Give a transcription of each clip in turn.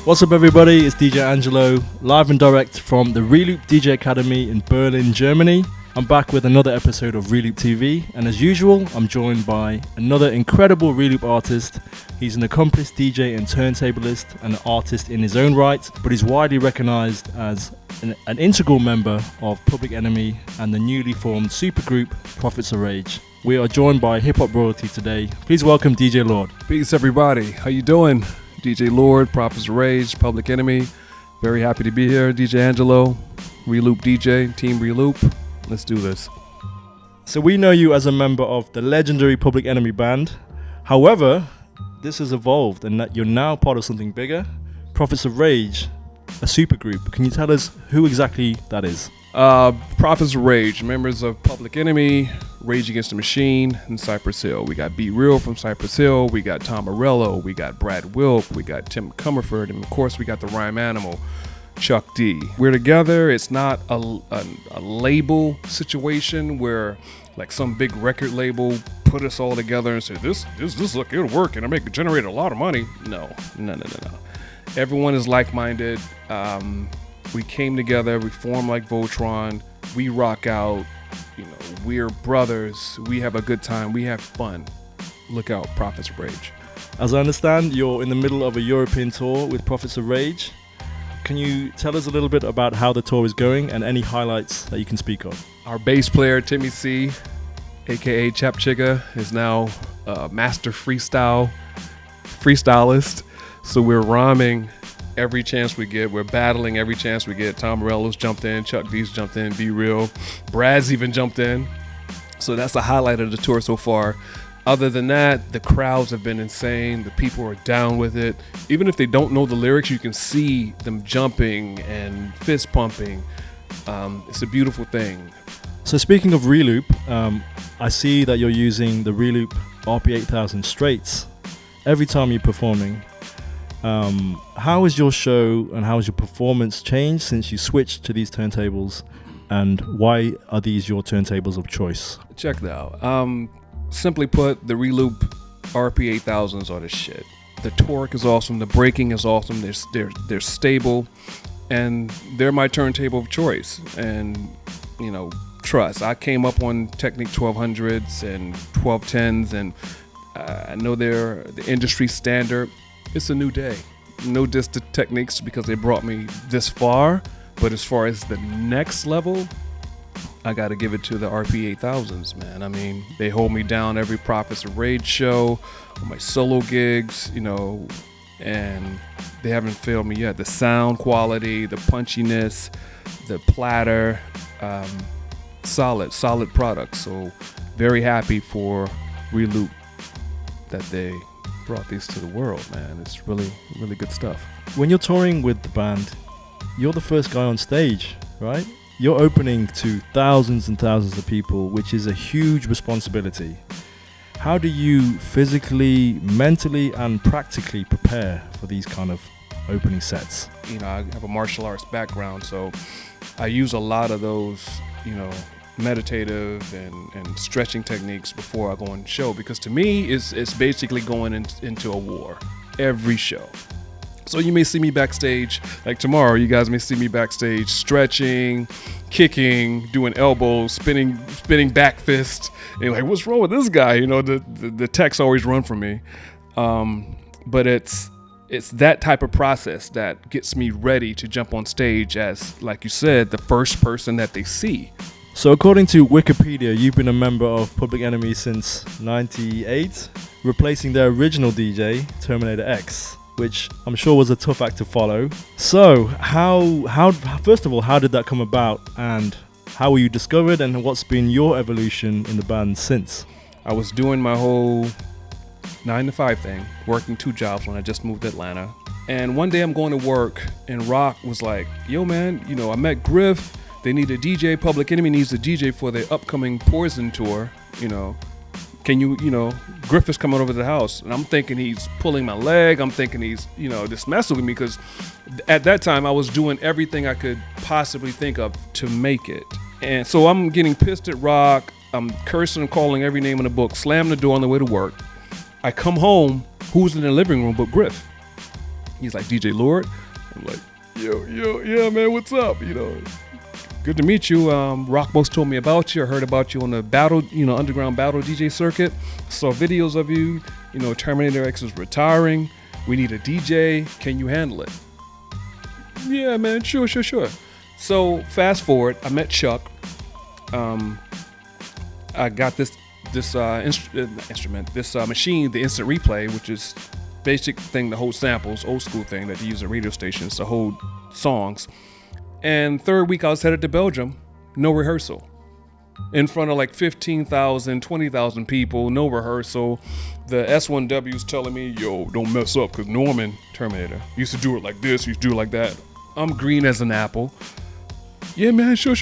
What's up everybody, it's DJ Angelo, live and direct from the Reloop DJ Akademie in Berlin, Germany. I'm back with another episode of Reloop TV, and as usual, I'm joined by another incredible Reloop artist. He's an accomplished DJ and turntablist and an artist in his own right, but he's widely recognized as an integral member of Public Enemy and the newly formed supergroup Prophets of Rage. We are joined by hip-hop royalty today. Please welcome DJ Lord. Peace everybody, how you doing? DJ Lord, Prophets of Rage, Public Enemy. Very happy to be here. DJ Angelo, Reloop DJ, Team Reloop. Let's do this. So we know you as a member of the legendary Public Enemy band. However, this has evolved and that you're now part of something bigger, Prophets of Rage, a supergroup. Can you tell us who exactly that is? Prophets of Rage, members of Public Enemy, Rage Against the Machine, and Cypress Hill. We got Be Real from Cypress Hill, we got Tom Morello, we got Brad Wilk, we got Tim Comerford, and of course we got the Rhyme Animal, Chuck D. We're together. It's not a label situation where like some big record label put us all together and said, this look, it'll work and it'll generate a lot of money. No. Everyone is like-minded. We came together, we formed like Voltron, we rock out, we're brothers, we have a good time, we have fun. Look out, Prophets of Rage. As I understand, you're in the middle of a European tour with Prophets of Rage. Can you tell us a little bit about how the tour is going and any highlights that you can speak of? Our bass player, Timmy C, aka Chap Chigga, is now a master freestylist. So we're rhyming every chance we get. We're battling every chance we get. Tom Morello's jumped in, Chuck D's jumped in, Be Real. Brad's even jumped in. So that's the highlight of the tour so far. Other than that, the crowds have been insane. The people are down with it. Even if they don't know the lyrics, you can see them jumping and fist pumping. It's a beautiful thing. So speaking of Reloop, I see that you're using the Reloop RP-8000 straights every time you're performing. How has your show and how has your performance changed since you switched to these turntables, and why are these your turntables of choice? Check it out. Simply put, the Reloop RP-8000s are the shit. The torque is awesome, the braking is awesome, they're stable, and they're my turntable of choice. And trust, I came up on Technic 1200s and 1210s, and I know they're the industry standard. It's a new day. No diss to Techniques because they brought me this far, but as far as the next level, I got to give it to the RP-8000s, man. I mean, they hold me down every Prophets of Rage show, on my solo gigs, and they haven't failed me yet. The sound quality, the punchiness, the platter, solid products. So very happy for Reloop that they brought these to the world, man. It's really, really good stuff. When you're touring with the band, you're the first guy on stage, right? You're opening to thousands and thousands of people, which is a huge responsibility. How do you physically, mentally, and practically prepare for these kind of opening sets? I have a martial arts background, so I use a lot of those, meditative and stretching techniques before I go on show, because to me, it's basically going into a war every show. So you may see me backstage, like tomorrow, you guys may see me backstage stretching, kicking, doing elbows, spinning back fist. And you're like, what's wrong with this guy? The techs always run from me. But it's that type of process that gets me ready to jump on stage as, like you said, the first person that they see. So according to Wikipedia, you've been a member of Public Enemy since '98, replacing their original DJ, Terminator X, which I'm sure was a tough act to follow. So how first of all, how did that come about, and how were you discovered, and what's been your evolution in the band since? I was doing my whole 9-to-5 thing, working 2 jobs when I just moved to Atlanta. And one day I'm going to work and Rock was like, yo man, I met Griff. They need a DJ. Public Enemy needs a DJ for their upcoming Poison tour. Can you, Griff is coming over to the house. And I'm thinking he's pulling my leg. I'm thinking he's, just messing with me, because at that time I was doing everything I could possibly think of to make it. And so I'm getting pissed at Rock. I'm cursing and calling every name in the book, slam the door on the way to work. I come home, who's in the living room but Griff? He's like, DJ Lord? I'm like, yo, yeah, man, what's up? You know, good to meet you. Rockbox told me about you. I heard about you on the battle, you know, underground battle DJ circuit. Saw videos of you. You know, Terminator X is retiring. We need a DJ. Can you handle it? Yeah, man, sure. So fast forward, I met Chuck. I got this machine, the instant replay, which is basic thing to hold samples, old school thing that you use at radio stations to hold songs. And third week I was headed to Belgium, no rehearsal. In front of like 15,000, 20,000 people, no rehearsal. The S1W's telling me, yo, don't mess up, because Norman, Terminator, used to do it like this, used to do it like that. I'm green as an apple. Yeah, man, sure.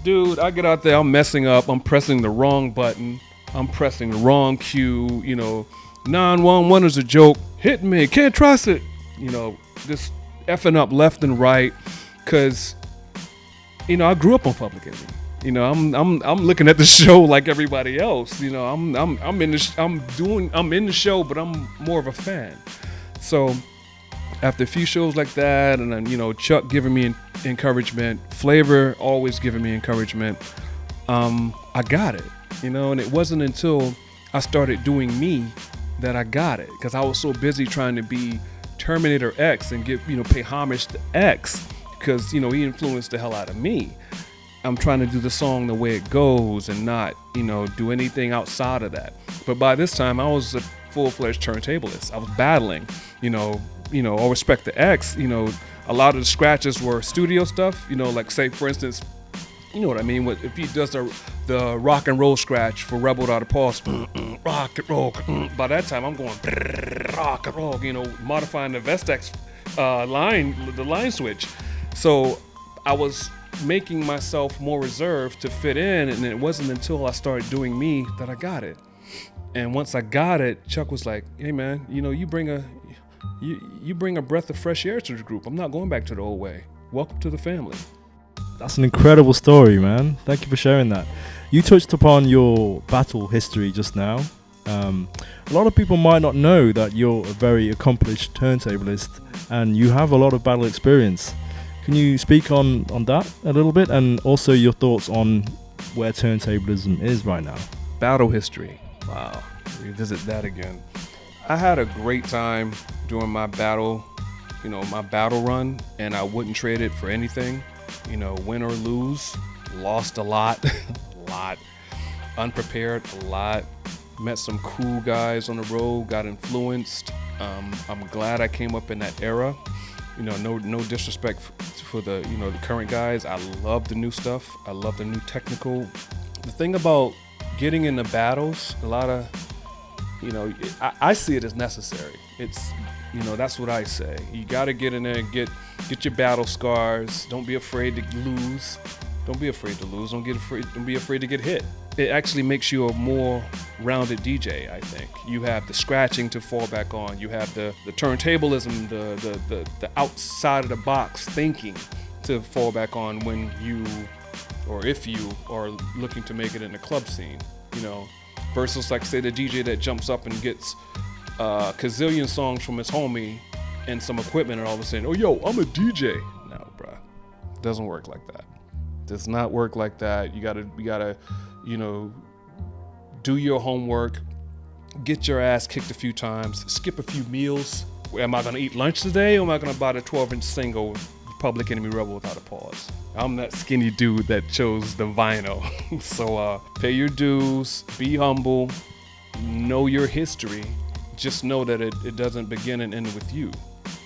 Dude, I get out there, I'm messing up, I'm pressing the wrong button, I'm pressing the wrong cue, you know, 911 is a joke, hit me, can't trust it, you know, just effing up left and right, because, you know, I grew up on Public Enemy. You know, I'm looking at the show like everybody else. You know, I'm in the show, but I'm more of a fan. So after a few shows like that, and then, you know, Chuck giving me encouragement, Flavor always giving me encouragement, I got it. You know, and it wasn't until I started doing me that I got it, because I was so busy trying to be Terminator X and pay homage to X, because, you know, he influenced the hell out of me. I'm trying to do the song the way it goes and not, you know, do anything outside of that. But by this time, I was a full-fledged turntablist. I was battling, you know, all respect to X, you know, a lot of the scratches were studio stuff, you know, like say, for instance, you know what I mean? If he does the rock and roll scratch for Rebel Without a Pause, rock and roll, by that time, I'm going rock and roll, you know, modifying the Vestax the line switch. So I was making myself more reserved to fit in, and it wasn't until I started doing me that I got it. And once I got it, Chuck was like, hey man, you know, you bring a breath of fresh air to the group. I'm not going back to the old way. Welcome to the family. That's an incredible story, man. Thank you for sharing that. You touched upon your battle history just now. A lot of people might not know that you're a very accomplished turntablist and you have a lot of battle experience. Can you speak on that a little bit, and also your thoughts on where turntablism is right now? Battle history. Wow. Revisit that again. I had a great time doing my battle run, and I wouldn't trade it for anything. You know, win or lose, lost a lot, unprepared a lot, met some cool guys on the road, got influenced. I'm glad I came up in that era. You know, no disrespect for the, you know, the current guys. I love the new stuff. I love the new technical. The thing about getting into battles, a lot of, you know, I see it as necessary. It's, you know, that's what I say. You got to get in there and get your battle scars. Don't be afraid to lose. Don't be afraid to lose. Don't be afraid to get hit. It actually makes you a more rounded DJ, I think. You have the scratching to fall back on. You have the turntablism, the outside of the box thinking to fall back on when you, or if you are looking to make it in the club scene, you know, versus like say the DJ that jumps up and gets a gazillion songs from his homie and some equipment and all of a sudden, oh yo, I'm a DJ. No, bruh. Doesn't work like that. Does not work like that. You gotta, you know, do your homework, get your ass kicked a few times, skip a few meals. Am I gonna eat lunch today, or am I gonna buy the 12-inch single Public Enemy Rebel Without a Pause? I'm that skinny dude that chose the vinyl. So pay your dues, be humble, know your history. Just know that it doesn't begin and end with you.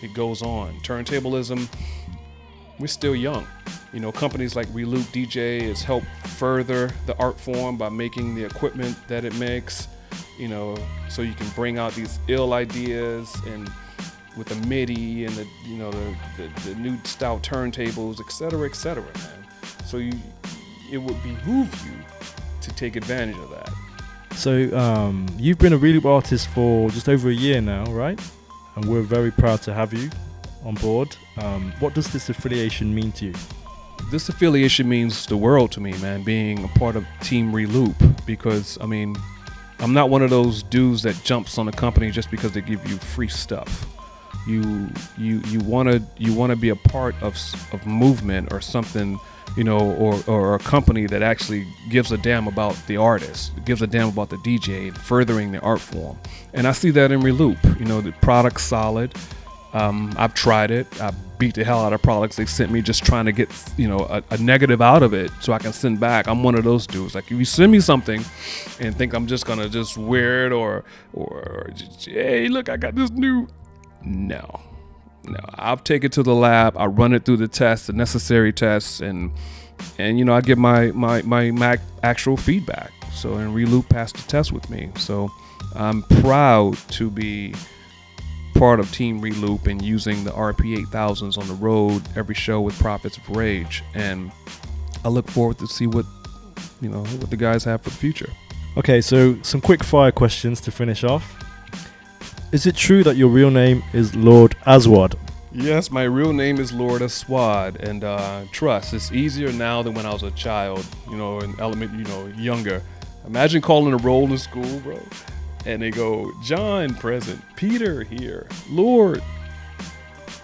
It goes on. Turntablism, we're still young. You know, companies like Reloop DJ has helped further the art form by making the equipment that it makes, you know, so you can bring out these ill ideas and with the MIDI and the new style turntables, et cetera, man. So it would behoove you to take advantage of that. So you've been a Reloop artist for just over a year now, right? And we're very proud to have you on board. What does this affiliation mean to you? This affiliation means the world to me, man, being a part of Team Reloop, because, I mean, I'm not one of those dudes that jumps on a company just because they give you free stuff. You wanna be a part of movement or something, or a company that actually gives a damn about the artist, gives a damn about the DJ, and furthering the art form. And I see that in Reloop. The product's solid. I've tried it. I beat the hell out of products they sent me just trying to get, a negative out of it so I can send back. I'm one of those dudes. Like, if you send me something and think I'm just gonna just wear it or just, hey, look, I got this new. No, I'll take it to the lab. I run it through the tests, the necessary tests, and I give my actual feedback. So, and Reloop passed the test with me. So I'm proud to be part of Team Reloop and using the RP-8000s on the road every show with Prophets of Rage. And I look forward to see what the guys have for the future. Okay, so some quick fire questions to finish off. Is it true that your real name is Lord Aswad? Yes, my real name is Lord Aswad, and trust, it's easier now than when I was a child, in younger. Imagine calling a roll in school, bro, and they go, John present, Peter here, Lord,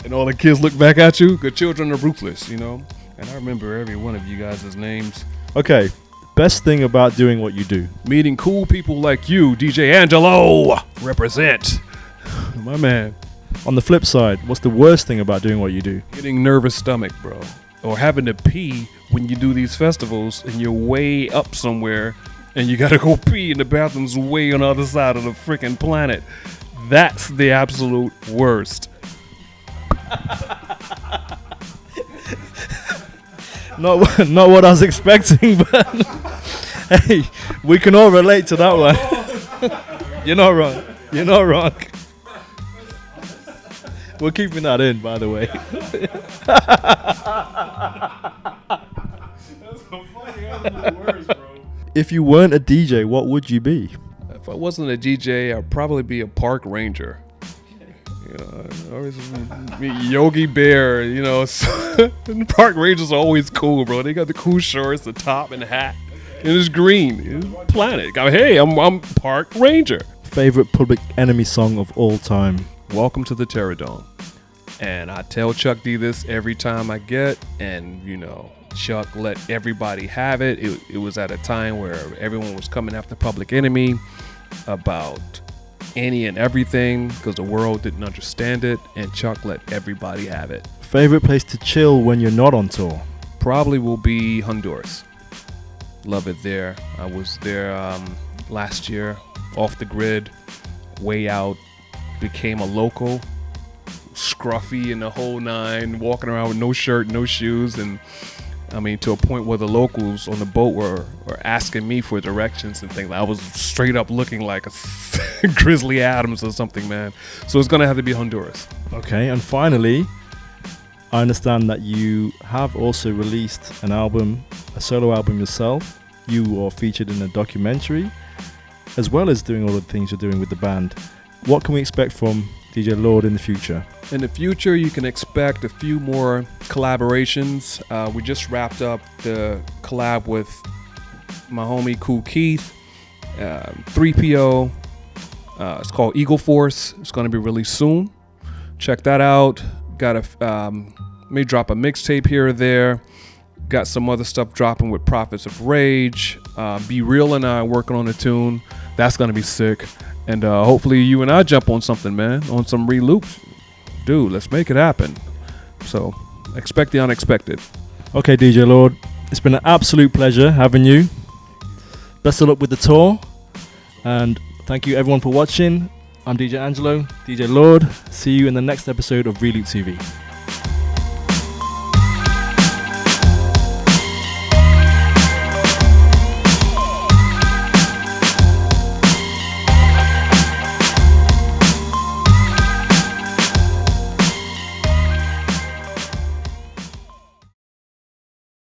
and all the kids look back at you. Good children are ruthless, and I remember every one of you guys' names. Okay, best thing about doing what you do? Meeting cool people like you, DJ Angelo, represent. My man. On the flip side, what's the worst thing about doing what you do? Getting nervous stomach, bro. Or having to pee when you do these festivals and you're way up somewhere and you gotta go pee and the bathroom's way on the other side of the freaking planet. That's the absolute worst. Not what I was expecting, but hey, we can all relate to that one. You're not wrong. You're not wrong. We're keeping that in, by the way. If you weren't a DJ, what would you be? If I wasn't a DJ, I'd probably be a park ranger. Always Yogi Bear, and park rangers are always cool, bro. They got the cool shorts, the top, and the hat. And it's green. It's planet. Hey, I'm park ranger. Favorite Public Enemy song of all time? Welcome to the Terror Dome. And I tell Chuck D this every time I get, and Chuck let everybody have it. It was at a time where everyone was coming after Public Enemy about any and everything because the world didn't understand it, and Chuck let everybody have it. Favorite place to chill when you're not on tour? Probably will be Honduras. Love it there. I was there last year, off the grid, way out, became a local, scruffy and the whole nine, walking around with no shirt, no shoes, and to a point where the locals on the boat were asking me for directions and things. I was straight up looking like a Grizzly Adams or something, man. So it's gonna have to be Honduras. Okay, and finally, I understand that you have also released an album, a solo album yourself. You are featured in a documentary, as well as doing all the things you're doing with the band. What can we expect from DJ Lord in the future? In the future, you can expect a few more collaborations. We just wrapped up the collab with my homie Cool Keith, 3PO. It's called Eagle Force. It's going to be released soon. Check that out. May drop a mixtape here or there. Got some other stuff dropping with Prophets of Rage. Be Real and I working on a tune. That's going to be sick. And hopefully you and I jump on something, man, on some reloops. Dude, let's make it happen. So expect the unexpected. Okay, DJ Lord, it's been an absolute pleasure having you. Best of luck with the tour. And thank you everyone for watching. I'm DJ Angelo, DJ Lord. See you in the next episode of Reloop TV.